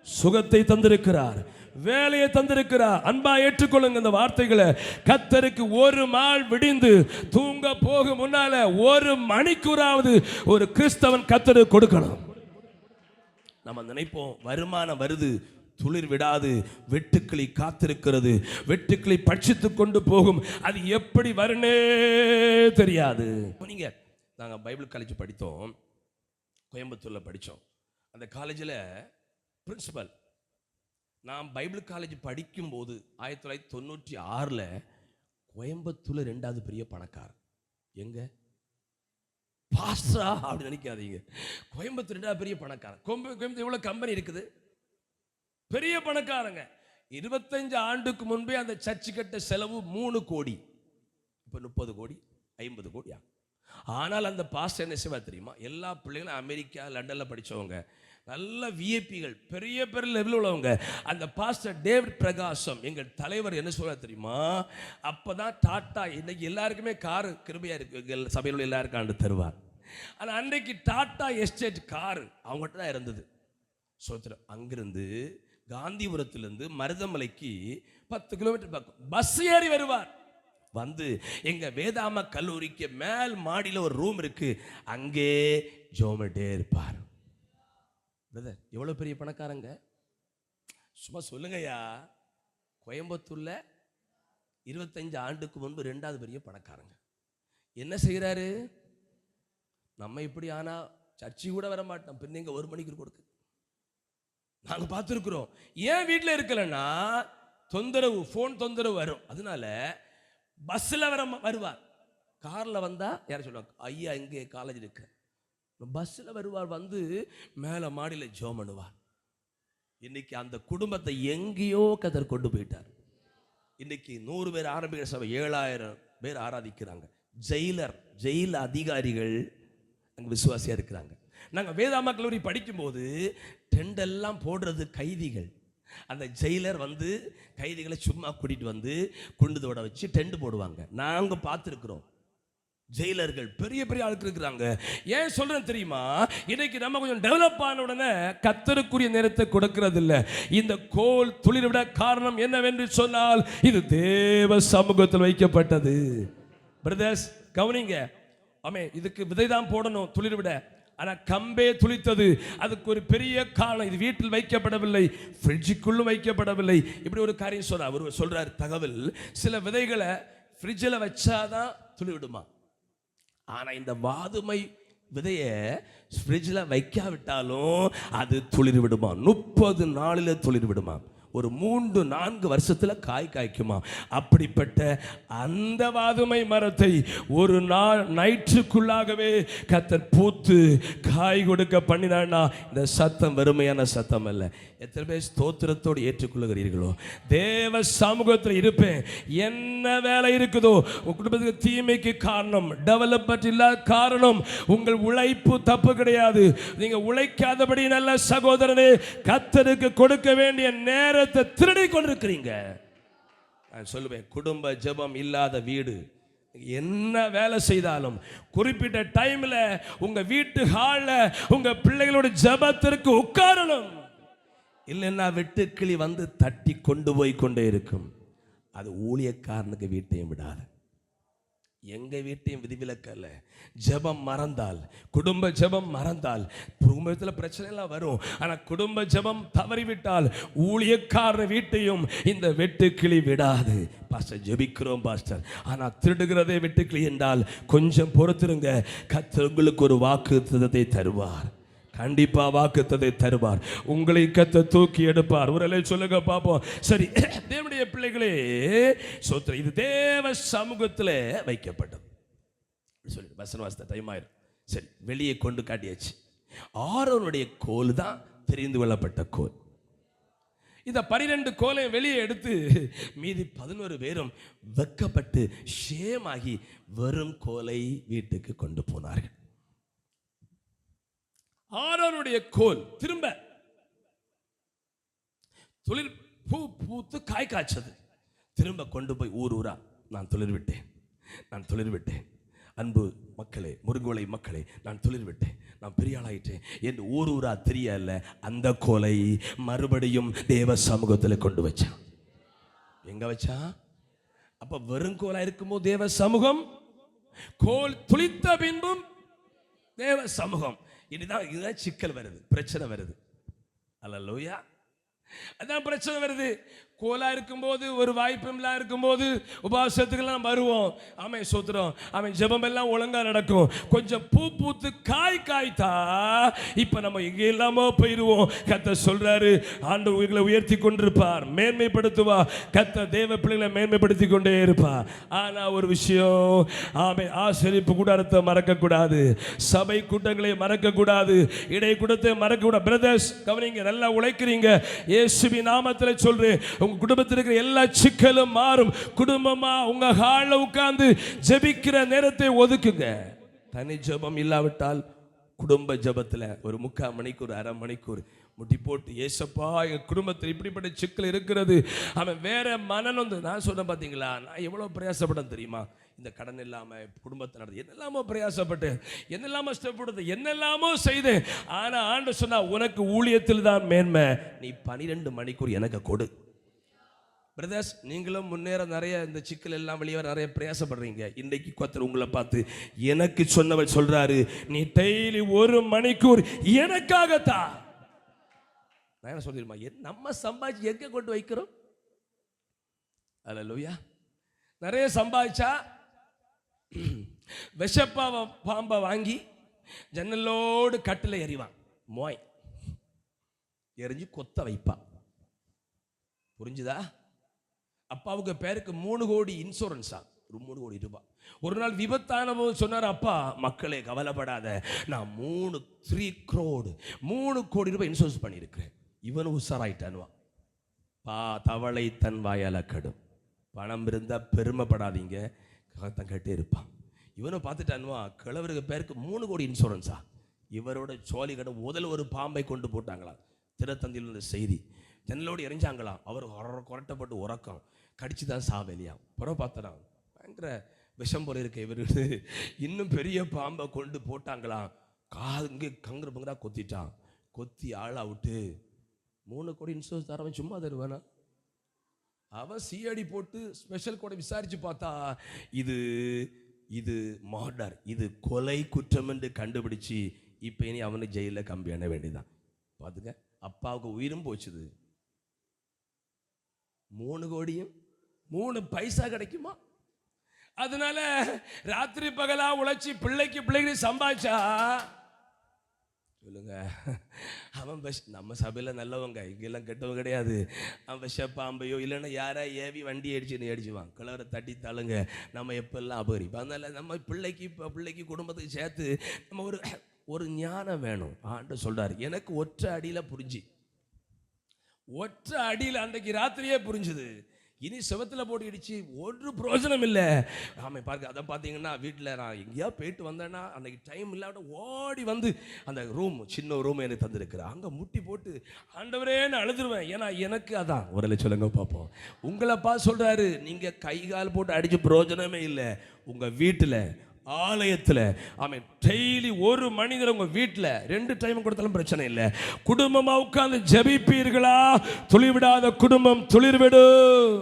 Speaker 1: சுகத்தை தந்திருக்கிறார், வேலையை தந்திருக்கிறார். அன்பா ஏற்றுக்கொள்ளுங்க இந்த வார்த்தைகளை. கர்த்தருக்கு ஒரு நாள் விடிந்து தூங்க போகும் முன்னால 1 மணிக்கூறாவது ஒரு கிறிஸ்தவன் கர்த்தருக்கு கொடுக்கணும். நம்ம நினைப்போம், வருமானம் வருது, துளிர் விடாது, வெட்டுக்கிளி காத்திருக்கிறது, வெட்டுக்கிளி பட்சித்துக் கொண்டு போகும், அது எப்படி வருனே தெரியாது. நீங்க, நாங்கள் பைபிள் காலேஜ் படித்தோம், கோயம்புத்தூர்ல படித்தோம். அந்த காலேஜில் பிரின்சிபல், நான் பைபிள் காலேஜ் படிக்கும்போது 1996 கோயம்புத்தூர்ல 2வது பெரிய பணக்காரர். எங்க பாஸ்டரா அப்படி நினைக்காதீங்க, கோயம்புத்தூர் 2வது பெரிய பணக்காரர். கோயம்புத்தூர் எவ்வளவு கம்பெனி இருக்குது, பெரிய பணக்காரங்க. 25 ஆண்டுக்கு முன்பே அந்த சர்ச்சு கட்ட செலவு 3 கோடி, இப்ப 30 கோடி 50 கோடியா. ஆனால் அந்த பாஸ்டர் என்ன செய்வா தெரியுமா? எல்லா பிள்ளைகளும் அமெரிக்கா, லண்டன்ல படிச்சவங்க, நல்ல விஐபிகள், பெரிய பெரிய லெவலில் உள்ளவங்க. அந்த பாஸ்டர் டேவிட் பிரகாசம், எங்கள் தலைவர், என்ன சொல்ல தெரியுமா? அப்பதான் டாட்டா, இன்னைக்கு எல்லாருக்குமே காரு கிருபையா இருக்கு, சபையில் உள்ள எல்லாருக்கும் ஆண்டு தருவார். ஆனால் அன்றைக்கு டாட்டா எஸ்டேட் காரு அவங்ககிட்ட தான் இருந்தது. சோத்திரம். அங்கிருந்து காந்திபுரத்திலிருந்து மருதமலைக்கு 10 கிலோமீட்டர் பக்கம் பஸ் ஏறி வருவார். வந்து எங்க வேதாம கல்லூரிக்கு மேல் மாடியில் ஒரு ரூம் இருக்கு, அங்கே ஜோமட்டே இருப்பார். எவ்வளவு பெரிய பணக்காரங்க, சும்மா சொல்லுங்கய்யா. கோயம்புத்தூர்ல 25 ஆண்டுக்கு முன்பு 2வது பெரிய பணக்காரங்க. என்ன செய்கிறாரு? நம்ம இப்படி ஆனா சர்ச்சை கூட வர மாட்டோம், பின்ன இங்க 1 மணிக்கு கொடுக்கு நாங்க பார்த்துருக்கிறோம். ஏன் வீட்டில் இருக்கலன்னா தொந்தரவு, போன் தொந்தரவு வரும். அதனால பஸ்ல வருவார். கார்ல வந்தா யாரும் சொல்லுவாங்க, ஐயா இங்கே காலேஜ் இருக்கு. பஸ்ல வருவார், வந்து மேல மாடியில ஜெபம் பண்ணுவார். இன்னைக்கு அந்த குடும்பத்தை எங்கேயோ கர்த்தர் கொண்டு போயிட்டார். இன்னைக்கு 100 பேர் ஆரம்பிக்கிற சபை 7000 பேர் ஆராதிக்கிறாங்க. ஜெயில் அதிகாரிகள் அங்க விசுவாசியா இருக்கிறாங்க. நாங்க வேதாமா கல்லூரி படிக்கும் போது டெண்டெல்லாம் போடுறது கைதிகள். அந்த ஜெயிலர் வந்து கைதிகளை சும்மா கூட்டிட்டு வந்து குண்டுதோட வச்சு டென்ட் போடுவாங்க. நாங்க பார்த்துருக்குறோம். ஜெயிலர்கள் பெரிய பெரிய ஆளுக்கு இருக்கிறாங்க. ஏன் சொல்றேன் தெரியுமா? இன்னைக்கு நம்ம கொஞ்சம் டெவலப் ஆன உடனே கர்த்தருக்குரிய நேரத்தை கொடுக்கிறது இல்லை. இந்த கோல் துளிர்விட காரணம் என்னவென்று சொன்னால், இது தேவ சமூகத்தில் வைக்கப்பட்டது. பிரதர்ஸ் கவனிங்க. ஆமே, இதுக்கு விதை தான் போடணும் துளிர்விட. ஆனா கம்பே துளித்தது. அதுக்கு ஒரு பெரிய காரணம். இது வீட்டில் வைக்கப்படவில்லை, ஃப்ரிட்ஜுக்குள்ளும் வைக்கப்படவில்லை. இப்படி ஒரு காரியம் சொல்றார். அவர் சொல்றாரு தகவல், சில விதைகளை ஃப்ரிட்ஜில் வச்சாதான் துளிவிடுமா. ஆனா இந்த வாதுமை விதைய ஃப்ரிட்ஜில் வைக்காவிட்டாலும் அது துளிர் விடுமா. 30 நாளில் துளிர் விடுமா. ஒரு 3-4 வருஷத்துல காய் காய்க்குமா. அப்படிப்பட்ட அந்த வாதுமை மரத்தை ஒரு நாள் நைட்டுக்குள்ளாகவே கர்த்தர் பூத்து காய் கொடுக்க பண்ணினான்னா இந்த சத்தம் வெறுமையான சத்தம் அல்ல. எத்தனை பேர் ஸ்தோத்திரத்தோடு ஏற்றுக்கொள்ளுகிறீர்களோ? தேவ சமூகத்தில் இருப்பேன். என்ன வேலை இருக்குதோ உங்க குடும்பத்துக்கு தீமைக்கு காரணம், டெவலப்மெண்ட் இல்லாத காரணம் உங்கள் உழைப்பு தப்பு கிடையாது. நீங்க உழைக்காதபடி நல்ல சகோதரனே கர்த்தருக்கு கொடுக்க வேண்டிய நேரத்தை திருடி கொண்டிருக்கிறீங்க. நான் சொல்லுவேன், குடும்ப ஜெபம் இல்லாத வீடு என்ன வேலை செய்தாலும் குறிப்பிட்ட டைம்ல உங்க வீட்டு ஹால்ல உங்க பிள்ளைகளோட ஜெபத்திற்கு உட்காரணும். இல்லைன்னா வெட்டுக்கிளி வந்து தட்டி கொண்டு போய் கொண்டே இருக்கும். அது ஊழியக்காரனுக்கு வீட்டையும் விடாது. எங்க வீட்டையும் விதிவிலக்கல்ல. ஜெபம் மறந்தால், குடும்ப ஜெபம் மறந்தால் குடும்பத்தில் பிரச்சனை எல்லாம் வரும். ஆனா குடும்ப ஜெபம் தவறிவிட்டால் ஊழியக்காரன் வீட்டையும் இந்த வெட்டுக்கிளி விடாது. பாஸ்டர் ஜெபிக்கிறோம் பாஸ்டர், ஆனா திருடுகிறதே வெட்டுக்கிளி என்றால் கொஞ்சம் பொறுத்திருங்க. கர்த்தர் உங்களுக்கு ஒரு வாக்குத்தத்தத்தை தருவார். கண்டிப்பா வாக்குத்தத்தை தருவார். உங்களை கர்த்தர் தூக்கி எடுப்பார். ஒரு சொல்லுங்க பாப்போம். சரி, தேவனுடைய பிள்ளைகளே சோத்திரம், இது தேவ சமூகத்தில் வைக்கப்பட்டது சொல்லி வசன வாசித்த டைம் ஆயிரும். சரி, வெளியே கொண்டு காட்டியாச்சு. ஆரோனுடைய கோல் தான் தெரிந்து கொள்ளப்பட்ட கோல். இந்த 12 கோலை வெளியே எடுத்து மீதி 11 பேரும் வெக்கப்பட்டு ஷேமாகி வெறும் கோலை வீட்டுக்கு கொண்டு போனார்கள். ஆரோனுடைய கோல் திரும்ப துளிர் பூ பூத்து காய் காய்ச்சது. திரும்ப கொண்டு போய் ஊர் ஊரா நான் துளிர் விட்டேன், நான் துளிர் விட்டேன். அன்பு மக்களே, முருங்கோலை மக்களே, நான் துளிர் விட்டேன், நான் பெரிய ஆளாயிட்டேன் என்று ஊர் ஊரா தெரியல. அந்த கோலை மறுபடியும் தேவ சமூகத்தில் கொண்டு வச்சான். எங்க வச்சா? அப்ப வெறும் கோலா இருக்கும்போது தேவ சமூகம், கோல் துளித்த பின்பும் தேவ சமூகம். இதுதான் சிக்கல் வருது, பிரச்சனை வருது. அல்லேலூயா. அதான் பிரச்சனை வருது. கோலா இருக்கும்போது, ஒரு வாய்ப்பும் இருக்கும்போது உபவாசத்துக்கெல்லாம் வருவோம். ஆமை சோத்திரம், ஆமை ஜெபம் எல்லாம் ஒழுங்கா நடக்கும். கொஞ்சம் பூ பூத்து காய் காய்த்தா இப்ப நம்ம எங்க இல்லாமோ போயிடுவோம். கர்த்தர் சொல்றாரு, ஆண்டவர் உங்களை உயர்த்தி கொண்டிருப்பார், மேன்மைப்படுத்துவா. கர்த்தர் தேவ பிள்ளைகளை மேன்மைப்படுத்தி கொண்டே இருப்பார். ஆனா ஒரு விஷயம், ஆமை ஆசரிப்பு கூடாரத்தை மறக்க கூடாது, சபை கூட்டங்களை மறக்க கூடாது, இடை கூட்டத்தை மறக்க கூடாது. பிரதர்ஸ் கவனிங்க, நல்லா உழைக்கிறீங்க. இயேசுவின் நாமத்தில் சொல்றேன், உங்க குடும்பத்தில் இருக்கிற எல்லா சிக்கலும் மாறும். குடும்பமா உங்க ஹால்ல உட்கார்ந்து ஜெபிக்கிற நேரத்தை ஒதுக்குங்க. தனி ஜெபம் இல்லாவிட்டால் குடும்ப ஜெபத்தில் ஒரு 3/4 மணிக்கூர், அரை மணிக்கூர் முட்டி போட்டு, ஏசப்பா எங்க குடும்பத்தில் இப்படிப்பட்ட சிக்கல் இருக்கிறது, அவன் வேற மனநொந்து. நான் சொன்ன பார்த்தீங்களா, நான் எவ்வளவு பிரயாசப்பட்டேன் தெரியுமா? இந்த கடன் இல்லாம குடும்பத்தை நடந்து என்னெல்லாமோ பிரயாசப்பட்டேன், என்னெல்லாமோ ஸ்டெப் எடுத்து, என்னெல்லாமோ செய்தேன். ஆனா ஆண்டவர் சொன்னா, உனக்கு ஊழியத்தில் தான் மேன்மை, நீ 12 மணிக்கூர் எனக்கு கொடு. பிரதர்ஸ், நீங்களும் முன்னேற நிறைய இந்த சிக்கல் எல்லாம் வெளியே நிறைய பிரயாசப்படுறீங்க. இன்றைக்கு கர்த்தர் உங்களை பார்த்து எனக்கு சொன்னவர் சொல்றாரு, நீ டெய்லி 1 மணிக்கூர் எனக்காகத்தான். நான் என்ன சொல்லிருமா, நம்ம சம்பாதிச்சு எங்க கொண்டு வைக்கிறோம்? அல்லேலூயா. நிறைய சம்பாதிச்சா பாம்பை வாங்கி ஜன்னலோடு கட்டில எறிவான், மோய் எரிஞ்சு கொத்த வைப்பான். புரிஞ்சுதா? அப்பாவுக்கு பேருக்கு 3 கோடி இன்சூரன்ஸா, 3 கோடி ரூபாய். ஒரு நாள் விபத்தான போது சொன்னார், அப்பா மக்களே கவலைப்படாத, நான் 3 கோடி ரூபாய் இன்சூரன்ஸ் பண்ணியிருக்கிறேன். இவன் உஷாராயிட்டானுவா. தவளை தன் வாயால கடும். பணம் இருந்தா பெருமைப்படாதீங்க, கத்தம் கட்டே இருப்பான். இவனை பார்த்துட்டானுவா, கிழவருக்கு பேருக்கு 3 கோடி இன்சூரன்ஸா. இவரோட சோழி கடை முதல் ஒரு பாம்பை கொண்டு போட்டாங்களா. தினத்தந்தியில் இருந்த செய்தி. ஜன்னலோடு எரிஞ்சாங்களாம். அவர் கொரட்டப்பட்டு உறக்கம் கடிச்சு தான் சாவலியாம். புறம் பார்த்தலாம் பயங்கர விஷம் போல இருக்க இவர். இன்னும் பெரிய பாம்பை கொண்டு போட்டாங்களாம். இங்கே கங்குற பங்குறா கொத்திட்டான். கொத்தி ஆளா விட்டு 3 கோடி இன்சூரன்ஸ் தரவன் சும்மா தருவானா? அவன் சிஐடி போட்டு ஸ்பெஷல் கோடை விசாரிச்சு பார்த்தா இது மர்டர், இது கொலை குற்றம் என்று கண்டுபிடிச்சு இப்போ இனி அவனு ஜெயிலில் கம்பி அண்ண வேண்டியதான். பார்த்துக்க, அப்பாவுக்கு உயிரும் போச்சுது. 3 கோடியும் 3 பைசா கிடைக்குமா? அதனால ராத்திரி பகலா உழைச்சி பிள்ளைக்கு சம்பாதிச்சா சொல்லுங்க, அவன் நம்ம சபையில் நல்லவங்க, இங்கெல்லாம் கெட்டவங்க கிடையாது. அவன் விஷப்பாம்பையோ இல்லைன்னா யாரா ஏவி வண்டி அடிச்சுவான், கிளற தட்டி தள்ளுங்க, நம்ம எப்பெல்லாம் அபகரிப்போம். அதனால நம்ம பிள்ளைக்கு குடும்பத்துக்கு சேர்த்து நம்ம ஒரு ஞானம் வேணும். ஆண்டு சொல்றாரு, எனக்கு ஒற்றை அடியில் புரிஞ்சு, ஒற்றை அடியில் அன்றைக்கு ராத்திரியே புரிஞ்சுது. இனி செவத்தில் போட்டு இடிச்சு ஒரு பிரோஜனம் இல்லை. ஆமாம் பாருங்க, அதை பார்த்தீங்கன்னா வீட்டில் நான் எங்கேயா போயிட்டு வந்தேன்னா அன்றைக்கி டைம் இல்லாத ஓடி வந்து அந்த சின்ன ரூம் எனக்கு தந்திருக்கிறேன். அங்கே முட்டி போட்டு ஆண்டவரே நான் அழுதுருவேன். ஏன்னா எனக்கு அதான் ஒரு சொல்லுங்க பார்ப்போம். உங்களைப்பா சொல்கிறாரு, நீங்கள் கை கால் போட்டு அடித்து பிரோஜனமே இல்லை. உங்கள் வீட்டில் ஆலயத்தில் ஆமென் டெய்லி ஒரு மனிதர் உங்க வீட்டில் 2 டைம் கொடுத்தாலும் பிரச்சனை இல்லை. குடும்பமா உட்கார்ந்து ஜெபிப்பீர்களா? துளிர்விடாத குடும்பம் துளிர்விடும்.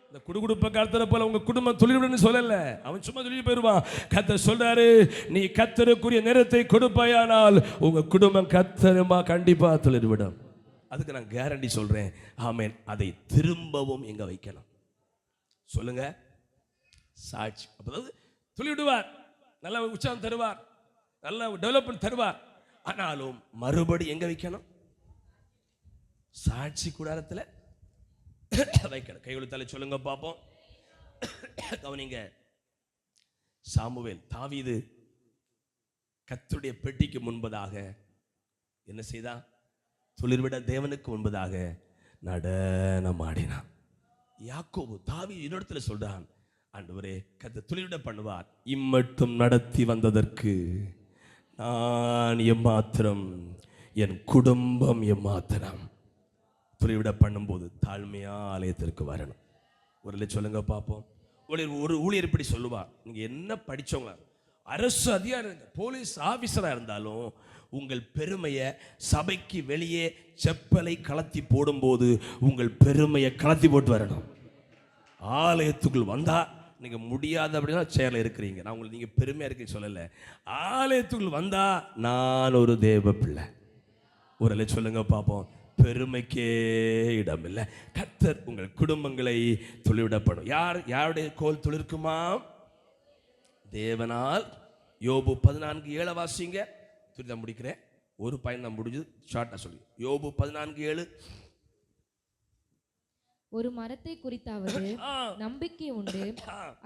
Speaker 1: இந்த குடுகுடுப்ப கர்த்தரை போல உங்க குடும்பம் துளிர்விடுன்னு சொல்லல, அவன் சும்மா சொல்லி போயிடுவான். கர்த்தர் சொல்றாரு, நீ கர்த்தருக்குரிய நேரத்தை கொடுப்பாயானால் உங்க குடும்பம் கர்த்தருமா கண்டிப்பா துளிர்விடும். அதுக்கு நான் கேரண்டி சொல்றேன். ஆமென். அதை திரும்பவும் எங்க வைக்கணும் சொல்லுங்க, சாட்சி. அதாவது துளிவிடுவார், நல்ல உற்சாகம் தருவார், நல்ல டெவலப்மெண்ட் தருவார். ஆனாலும் மறுபடி எங்க வைக்கணும்? சாட்சி கூடாரத்தில் வைக்கணும். கையெழுத்தால சொல்லுங்க பார்ப்போம். கவனிங்க, சாமுவேல் தாவீது கர்த்தருடைய பெட்டிக்கு முன்பதாக என்ன செய்தான்? துளிர்விட தேவனுக்கு முன்பதாக நடனம் ஆடினான். யாக்கோபு தாவீது இன்னொருத்துல சொல்றான், ஆண்டவரே கர்த்தர் துளிர்விட பண்ணுவார், இம்மட்டும் நடத்தி வந்ததற்கு நான் எம்மாத்திரம், என் குடும்பம் எம்மாத்திரம். துளிர்விட பண்ணும்போது தாழ்மையா ஆலயத்திற்கு வரணும். ஒரு சொல்லுங்க பார்ப்போம். ஒரு ஊழியர் இப்படி சொல்லுவார், நீங்க என்ன படிச்சவங்க, அரசு அதிகாரி, போலீஸ் ஆபீசரா இருந்தாலும் உங்கள் பெருமையை சபைக்கு வெளியே செப்பலை கலத்தி போடும்போது உங்கள் பெருமையை கலத்தி போட்டு வரணும். ஆலயத்துக்குள் வந்தா நீங்க முடியாத அப்படின்னா சேர்ல இருக்கிறீங்க, நான் உங்களுக்கு நீங்க பெருமையா இருக்கீங்க சொல்லல. ஆலயத்துக்குள் வந்தா நான் ஒரு தேவ பிள்ளை. ஒரு சொல்லுங்க பார்ப்போம். பெருமைக்கே இடம் இல்லை. கர்த்தர் உங்கள் குடும்பங்களை துளிர்விடப்படும். யாருடைய கோல் துளிர்க்குமா? தேவனால். யோபு 14:7 வாசிங்க. துரிதம் முடிக்கிறேன், ஒரு பயன் தான் முடிஞ்சு, ஷார்ட்டா சொல்லி. யோபு 14:7.
Speaker 2: ஒரு மரத்தை குறித்தாவது நம்பிக்கை உண்டு,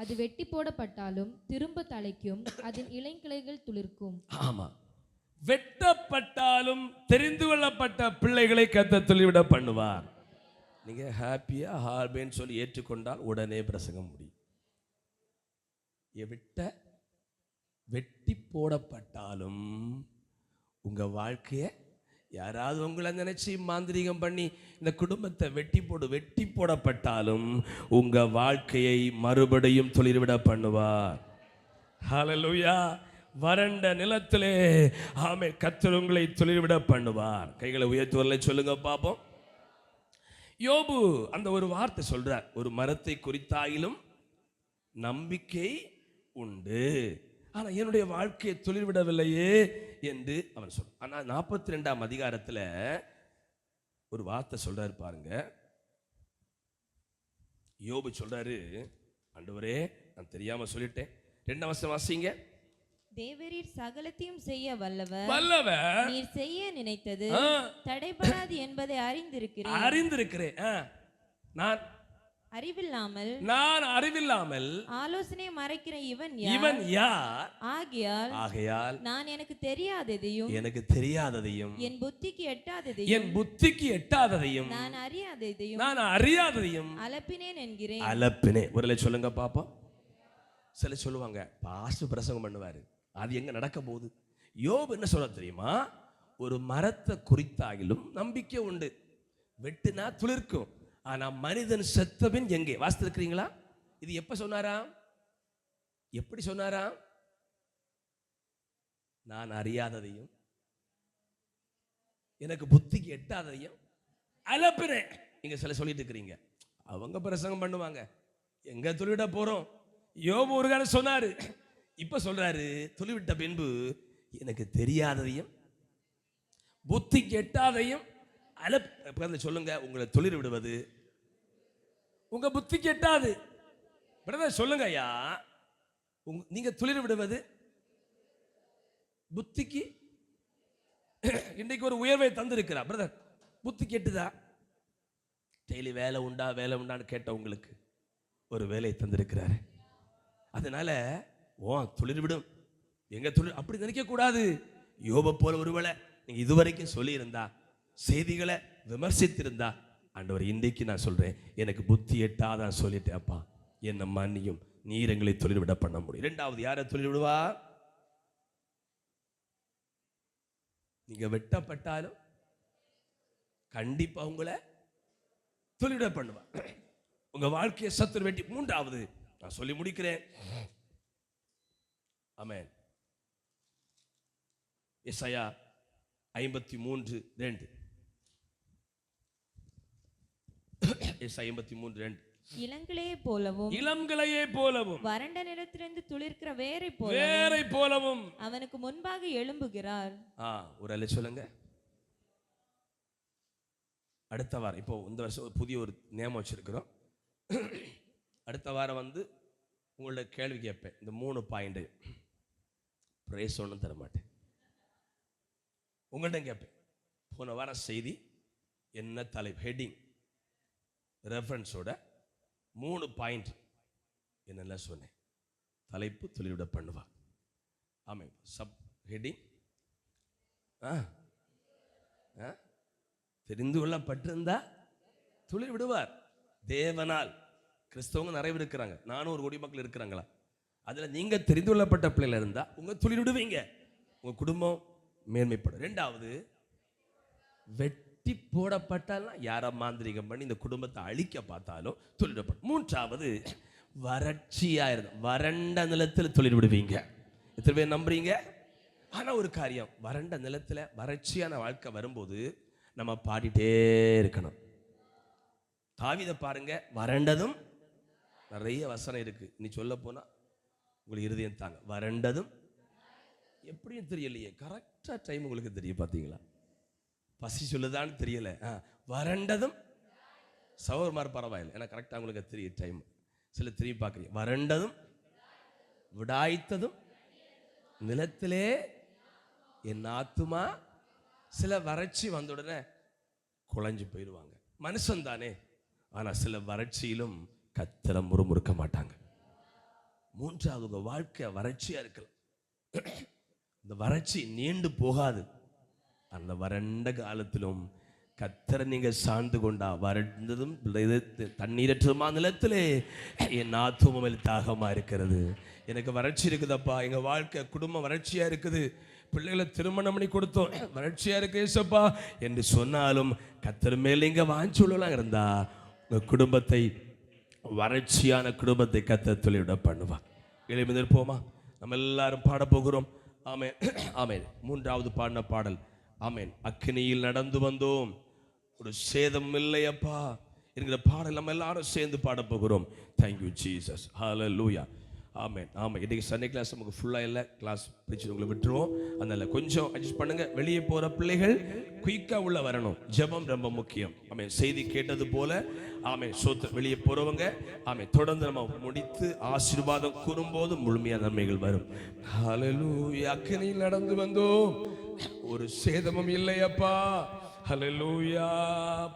Speaker 2: அது வெட்டி போடப்பட்டாலும் திரும்ப தழைக்கும், அதன் இளங்கிளைகள் துளிர்க்கும்.
Speaker 1: ஆமா, வெட்டப்பட்டாலும் தெரிந்து கொள்ளப்பட்ட பிள்ளைகளை கர்த்தர் துளிர்விட பண்ணுவார். நீங்க ஹாப்பியா ஹார்பேன்னு சொல்லி ஏற்றுக்கொண்டால் உடனே பிரசங்கம் முடியும். வெட்டி போடப்பட்டாலும் உங்க வாழ்க்கைய யாராவது உங்களை நினைச்சு மாந்திரீகம் பண்ணி இந்த குடும்பத்தை வெட்டி போடப்பட்டாலும் உங்க வாழ்க்கையை மறுபடியும் துளிர்விட பண்ணுவார். ஹல்லேலூயா. வறண்ட நிலத்திலே ஆமே கர்த்தர் உங்களை துளிர்விட பண்ணுவார். கைகளை உயர்த்தி வரல சொல்லுங்க பாப்போம். யோபு அந்த ஒரு வார்த்தை சொல்றார், ஒரு மரத்தை குறித்தாயிலும் நம்பிக்கை உண்டு, ஆனா என்னுடைய வாழ்க்கையை துளிர்விடவில்லையே என்று அவன் சொல்றான். ஆனா 42ஆம் அதிகாரத்துல ஒரு வார்த்தை சொல்றாரு பாருங்க. யோபு சொல்றாரு, ஆண்டவரே நான் தெரியாம சொல்லிட்டேன். 2ஆம் வசனம் வாசிங்க.
Speaker 3: தேவரீர் சகலத்தையும் செய்ய வல்லவர், நீர் செய்ய நினைத்தது தடைபடாது என்பதை அறிந்திருக்கிறேன். நான் அறிவில்லாமல் ஆலோசனை மறைக்கிற இவன் யார்? ஆகையால் நான் எனக்கு தெரியாததையும் என் புத்திக்கு எட்டாததையும் நான் அறியாததையும் அலப்பினேன் என்கிறேன்.
Speaker 1: அலப்பினே. ஒரு சொல்லுங்க பாப்போம். சில சொல்லுவாங்க, பாஸ்டர் பிரசங்கம் பண்ணுவாரு, அது எங்க நடக்க போகுது. யோபு என்ன சொல்ல தெரியுமா? ஒரு மரத்தை குறித்தாகிலும் நம்பிக்கை உண்டு, வெட்டுனா துளிர்க்கும். ஆனா மனிதன் செத்தபின் எங்கே? வாசித்திருக்கிறீங்களா? இது எப்ப சொன்னாராம்? எப்படி சொன்னாராம்? நான் அறியாததையும் எனக்கு புத்திக்கு எட்டாததையும் அலப்புறேன். நீங்க சில சொல்லிட்டு இருக்கிறீங்க, அவங்க பிரசங்கம் பண்ணுவாங்க, எங்க துளிவிட போறோம். யோபு ஒரு காலம் சொன்னாரு, இப்ப சொல்றாரு, துளிவிட்ட பின்பு எனக்கு தெரியாததையும் புத்திக்கு எட்டாதையும் சொல்லுங்க. உங்களை துளிர் விடுவது உங்க புத்திக்கு எட்டாது. சொல்லுங்க ஐயா, நீங்க துளிர் விடுவது புத்திக்கு இன்றைக்கு ஒரு உயர்வை தந்திருக்கிறார். பிரதர், புத்தி கேட்டுதா? டெய்லி வேலை உண்டா வேலை உண்டான்னு கேட்ட உங்களுக்கு ஒரு வேலையை தந்திருக்கிறாரு. அதனால துளிர் விடும், எங்க துளிர் அப்படி நினைக்க கூடாது. யோபை போல ஒருவேளை நீங்க இதுவரைக்கும் சொல்லி இருந்தா, செய்திகளை விமர்சித்திருந்தா, ஆண்டவர் இன்றைக்கு நான் சொல்றேன், எனக்கு புத்தி எட்டாதான் சொல்லிட்டேன்ப்பா, என்ன மன்னியும், நீர் எங்களை தொழில் விட பண்ண முடியும். இரண்டாவது யாரை தொழில் விடுவா? நீங்க வெட்டப்பட்டாலும் கண்டிப்பா உங்களை தொழில் விட பண்ணுவா. உங்க வாழ்க்கையை சத்துரு வெட்டி. மூன்றாவது நான் சொல்லி முடிக்கிறேன். ஆமென். எசாயா 53:2. எசாயா 53:2.
Speaker 3: இளங்களையே போலவும் வறண்ட நிலத்திலிருந்து துளிர்க்கிற வேரை போலவும் அவனுக்கு முன்பாக எழும்புகிறார்.
Speaker 1: ஒரு அல்ல சொல்லுங்க. அடுத்த வாரம், இப்போ இந்த வருஷம் புதிய ஒரு நியமம் வச்சிருக்கிறோம். அடுத்த வாரம் உங்களோட கேள்வி கேட்பேன். இந்த 3 பாயிண்ட் பிரேஸ் ஒன்றும் தர மாட்டேன், உங்கள்கிட்ட கேட்பேன். போன வாரம் செய்தி என்ன தலைப்பு, ஹெட்டிங், ரெஃபரன்ஸோட 3 பாயிண்ட் என்னெல்லாம் சொன்னேன். தலைப்பு தொழில்விட பண்ணுவா. ஆமாம். சப் ஹெட்டிங் தெரிந்து கொள்ளப்பட்டிருந்தா தொழில் விடுவார். தேவனால் கிறிஸ்தவங்க நிறைய பேர் இருக்கிறாங்க, 400 கோடி மக்கள் இருக்கிறாங்களா? அதுல நீங்க தெரிந்து கொள்ளப்பட்ட பிள்ளைல இருந்தா உங்க தொழில் விடுவீங்க, உங்க குடும்பம் மேன்மைப்படும். இரண்டாவது, வெட்டி போடப்பட்டாலும் யார மாந்திரிகம் பண்ணி இந்த குடும்பத்தை அழிக்க பார்த்தாலும் தொழில்விடப்படும். மூன்றாவது, வறட்சியா இருந்தா, வறண்ட நிலத்தில் தொழில் விடுவீங்க. எத்தனை பேர் நம்புறீங்க? ஆனா ஒரு காரியம், வறண்ட நிலத்துல வறட்சியான வாழ்க்கை வரும்போது நம்ம பாடிட்டே இருக்கணும். தாவீதை பாருங்க, வறண்டதும், நிறைய வசனம் இருக்கு, நீ சொல்ல போனா உங்களுக்கு இருதயம் தாங்க. வறண்டதும் எப்படியும் தெரியலையே, கரெக்டா டைம் உங்களுக்கு தெரியும். பார்த்தீங்களா? பசி சொல்லுதான்னு தெரியல. வறண்டதும் சௌரமார் பரவாயில்லை, ஏன்னா கரெக்டா உங்களுக்கு தெரியும் டைம். சில திரும்பி பார்க்குறீங்க. வறண்டதும் விடாய்த்ததும் நிலத்திலே என் ஆத்துமா. சில வறட்சி வந்த உடனே குழஞ்சு போயிடுவாங்க, மனுஷன் தானே. ஆனா சில வறட்சியிலும் கர்த்தரை முறுமுறுக்க மாட்டாங்க. மூன்றாவது, உங்க வாழ்க்கை வறட்சியா இருக்கலாம், இந்த வறட்சி நீண்டு போகாது. அந்த வறண்ட காலத்திலும் கர்த்தரை நீங்க சார்ந்து கொண்டா, வறண்டதும் தண்ணீரற்றமா நிலத்திலே என் ஆத்துமம் தாகமா இருக்கிறது. எனக்கு வறட்சி இருக்குதப்பா, எங்க வாழ்க்கை குடும்பம் வறட்சியா இருக்குது, பிள்ளைகளை திருமணம் பண்ணி கொடுத்தோம், வறட்சியா இருக்கு ஏசப்பா என்று சொன்னாலும் கர்த்தர் மேல இங்க வாஞ்சுள்ளலாம் இருந்தா உங்க குடும்பத்தை, வறட்சியான குடும்பத்தை கர்த்தர் தொழில்விட பண்ணுவா. எழுந்திருப்போமா? நம்ம எல்லாரும் பாட போகிறோம். ஆமென், ஆமென். மூன்றாவது பாடின பாடல், ஆமென். அக்கினியில் நடந்து வந்தோம், ஒரு சேதம் இல்லையப்பா என்கிற பாடல் நம்ம எல்லாரும் சேர்ந்து பாட போகிறோம். தேங்க்யூ ஜீசஸ், ஹல்லேலூயா. ஆமென், ஆமாம். இன்றைக்கி சண்டே கிளாஸ் நமக்கு ஃபுல்லாக இல்லை, கிளாஸ் பிடிச்சி உங்களை விட்டுருவோம். அதனால கொஞ்சம் அட்ஜஸ்ட் பண்ணுங்க. வெளியே போகிற பிள்ளைகள் குயிக்காக உள்ள வரணும், ஜெபம் ரொம்ப முக்கியம். ஆமென். செய்தி கேட்டது போல ஆமென் சோத்திரம். வெளியே போகிறவங்க ஆமென் தொடர்ந்து நம்ம முடித்து ஆசீர்வாதம் கூறும்போது முழுமையான நன்மைகள் வரும். ஹல்லேலூயா. அக்கினியில் நடந்து வந்தோம், ஒரு சேதமும் இல்லையப்பா. ஹல்லேலூயா.